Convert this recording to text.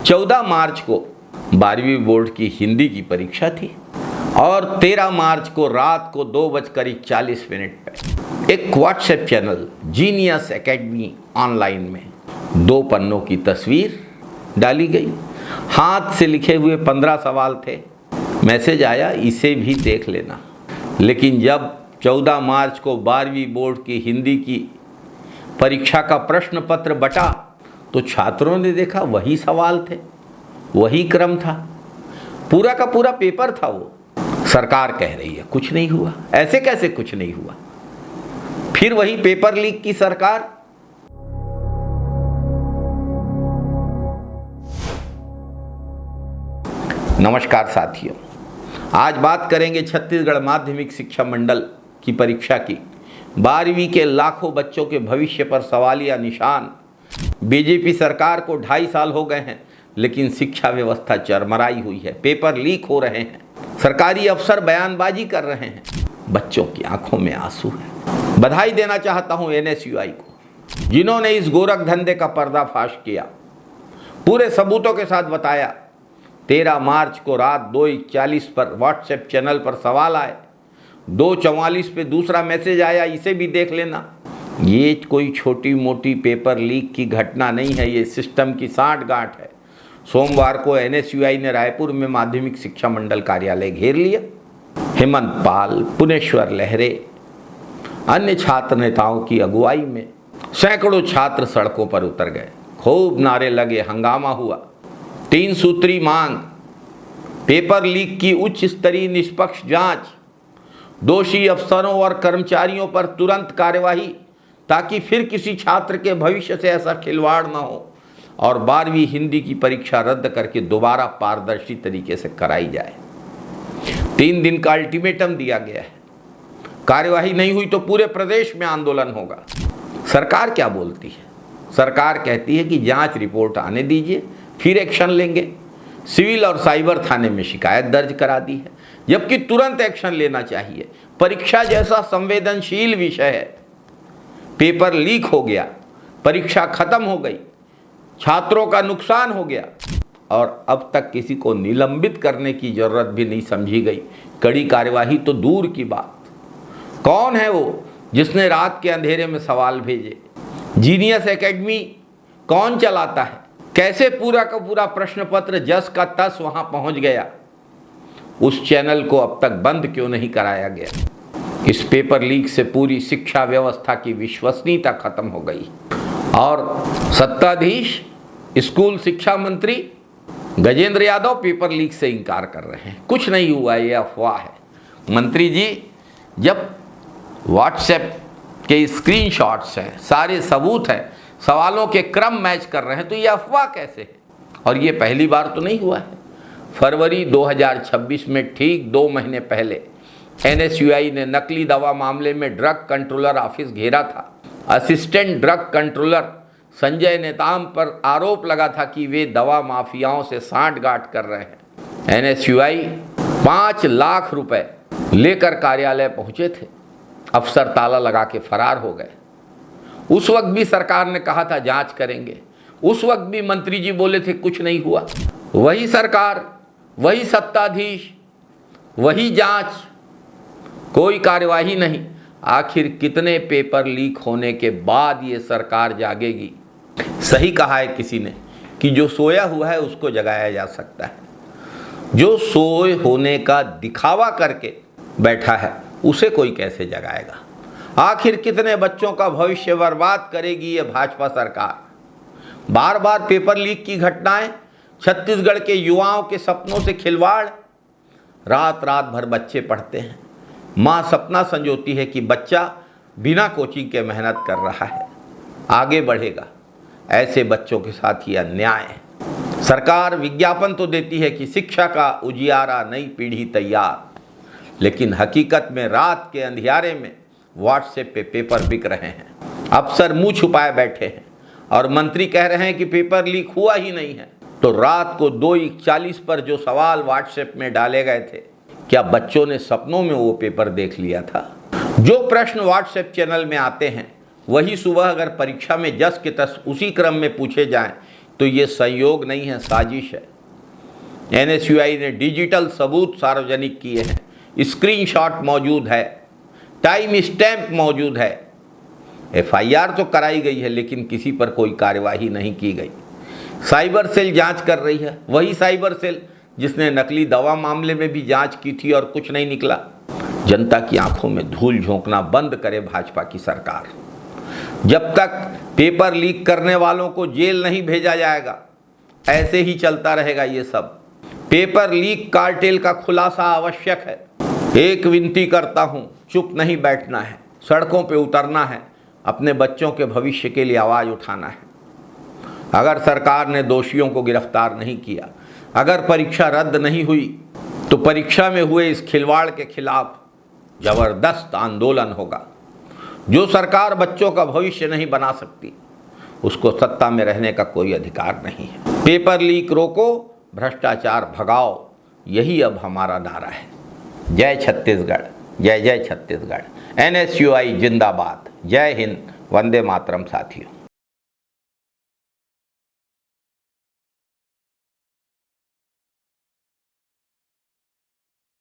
14 मार्च को 12वीं बोर्ड की हिंदी की परीक्षा थी और 13 मार्च को रात को 2:40 पे एक WhatsApp channel genius academy online में 2 पन्नों की तस्वीर डाली गई। हाथ से लिखे हुए 15 सवाल थे। मैसेज आया, इसे भी देख लेना। लेकिन जब 14 मार्च को 12वीं बोर्ड की हिंदी की परीक्षा का प्रश्न पत्र बटा तो छात्रों ने देखा वही सवाल थे, वही क्रम था, पूरा का पूरा पेपर था वो। सरकार कह रही है कुछ नहीं हुआ। ऐसे कैसे कुछ नहीं हुआ? फिर वही पेपर लीक की सरकार। नमस्कार साथियों, आज बात करेंगे छत्तीसगढ़ माध्यमिक शिक्षा मंडल की परीक्षा की। 12वीं के लाखों बच्चों के भविष्य पर सवालिया निशान। बीजेपी सरकार को 2.5 साल हो गए हैं, लेकिन शिक्षा व्यवस्था चरमराई हुई है। पेपर लीक हो रहे हैं, सरकारी अफसर बयानबाजी कर रहे हैं, बच्चों की आंखों में आंसू है। बधाई देना चाहता हूं NSUI को, जिन्होंने इस गोरख धंधे का पर्दाफाश किया। पूरे सबूतों के साथ बताया। 13 मार्च को रात 2:41 पर व्हाट्सएप चैनल पर सवाल आए, 2:44 पे दूसरा मैसेज आया, इसे भी देख लेना। ये कोई छोटी मोटी पेपर लीक की घटना नहीं है, ये सिस्टम की सांठगांठ है। सोमवार को NSUI ने रायपुर में माध्यमिक शिक्षा मंडल कार्यालय घेर लिया। हेमंत पाल, पुनेश्वर लहरे, अन्य छात्र नेताओं की अगुवाई में सैकड़ों छात्र सड़कों पर उतर गए। खूब नारे लगे, हंगामा हुआ। 3 सूत्री मांग, पेपर लीक की उच्च स्तरीय निष्पक्ष जांच, दोषी अफसरों और कर्मचारियों पर तुरंत कार्यवाही ताकि फिर किसी छात्र के भविष्य से ऐसा खिलवाड़ न हो और 12वीं हिंदी की परीक्षा रद्द करके दोबारा पारदर्शी तरीके से कराई जाए। 3 दिन का अल्टीमेटम दिया गया है। कार्यवाही नहीं हुई तो पूरे प्रदेश में आंदोलन होगा। सरकार क्या बोलती है? सरकार कहती है कि जांच रिपोर्ट आने दीजिए, फिर एक्शन लेंगे। सिविल और साइबर थाने में शिकायत दर्ज करा दी है, जबकि तुरंत एक्शन लेना चाहिए। परीक्षा जैसा संवेदनशील विषय है, पेपर लीक हो गया, परीक्षा खत्म हो गई, छात्रों का नुकसान हो गया और अब तक किसी को निलंबित करने की जरूरत भी नहीं समझी गई। कड़ी कार्यवाही तो दूर की बात। कौन है वो जिसने रात के अंधेरे में सवाल भेजे? जीनियस एकेडमी कौन चलाता है? कैसे पूरा का पूरा प्रश्न पत्र जस का तस वहां पहुंच गया? उस चैनल को अब तक बंद क्यों नहीं कराया गया? इस पेपर लीक से पूरी शिक्षा व्यवस्था की विश्वसनीयता खत्म हो गई और सत्ताधीश स्कूल शिक्षा मंत्री गजेंद्र यादव पेपर लीक से इनकार कर रहे हैं। कुछ नहीं हुआ, ये अफवाह है। मंत्री जी, जब व्हाट्सएप के स्क्रीनशॉट्स हैं, सारे सबूत हैं, सवालों के क्रम मैच कर रहे हैं, तो ये अफवाह कैसे है? और ये पहली बार तो नहीं हुआ है। फरवरी 2026 में ठीक 2 महीने पहले NSUI ने नकली दवा मामले में ड्रग कंट्रोलर ऑफिस घेरा था। Assistant drug controller Sanjay Netam पर आरोप लगा था कि वे दवा माफियाओं से सांठगांठ कर रहे हैं। NSUI 5 लाख रुपए लेकर कार्यालय पहुंचे थे। अफसर ताला लगा के फरार हो गए। उस वक्त भी सरकार ने कहा था जांच करेंगे। उस वक्त भी मंत्री जी बोले थे कुछ नहीं हुआ। वही सरकार, वही सत्ताधीश, वही जांच, कोई कार्यवाही नहीं। आखिर कितने पेपर लीक होने के बाद ये सरकार जागेगी? सही कहा है किसी ने कि जो सोया हुआ है उसको जगाया जा सकता है। जो सोए होने का दिखावा करके बैठा है उसे कोई कैसे जगाएगा? आखिर कितने बच्चों का भविष्य बर्बाद करेगी ये भाजपा सरकार? बार बार पेपर लीक की घटनाएं, छत्तीसगढ़ के युवाओं के सपनों से खिलवाड़। रात रात भर बच्चे पढ़ते हैं। माँ सपना संजोती है कि बच्चा बिना कोचिंग के मेहनत कर रहा है, आगे बढ़ेगा। ऐसे बच्चों के साथ ही अन्याय है। सरकार विज्ञापन तो देती है कि शिक्षा का उजियारा, नई पीढ़ी तैयार, लेकिन हकीकत में रात के अंधियारे में व्हाट्सएप पे पेपर बिक रहे हैं। अफसर मुंह छुपाए बैठे हैं और मंत्री कह रहे हैं कि पेपर लीक हुआ ही नहीं है। तो रात को 2:41 पर जो सवाल व्हाट्सएप में डाले गए थे, क्या बच्चों ने सपनों में वो पेपर देख लिया था? जो प्रश्न व्हाट्सएप चैनल में आते हैं वही सुबह अगर परीक्षा में जस के तस उसी क्रम में पूछे जाएं, तो ये संयोग नहीं है, साजिश है। NSUI ने डिजिटल सबूत सार्वजनिक किए हैं, स्क्रीनशॉट मौजूद है, टाइम स्टैम्प मौजूद है। FIR तो कराई गई है लेकिन किसी पर कोई कार्यवाही नहीं की गई। साइबर सेल जांच कर रही है, वही साइबर सेल जिसने नकली दवा मामले में भी जांच की थी और कुछ नहीं निकला। जनता की आंखों में धूल झोंकना बंद करे भाजपा की सरकार। जब तक पेपर लीक करने वालों को जेल नहीं भेजा जाएगा, ऐसे ही चलता रहेगा ये सब। पेपर लीक कार्टेल का खुलासा आवश्यक है। एक विनती करता हूं, चुप नहीं बैठना है, सड़कों पे उतरना है, अपने बच्चों के भविष्य के लिए आवाज उठाना है। अगर सरकार ने दोषियों को गिरफ्तार नहीं किया, अगर परीक्षा रद्द नहीं हुई, तो परीक्षा में हुए इस खिलवाड़ के खिलाफ जबरदस्त आंदोलन होगा। जो सरकार बच्चों का भविष्य नहीं बना सकती, उसको सत्ता में रहने का कोई अधिकार नहीं है। पेपर लीक रोको, भ्रष्टाचार भगाओ, यही अब हमारा नारा है। जय छत्तीसगढ़, जय जय छत्तीसगढ़। NSUI जिंदाबाद। जय हिंद, वंदे मातरम साथियों।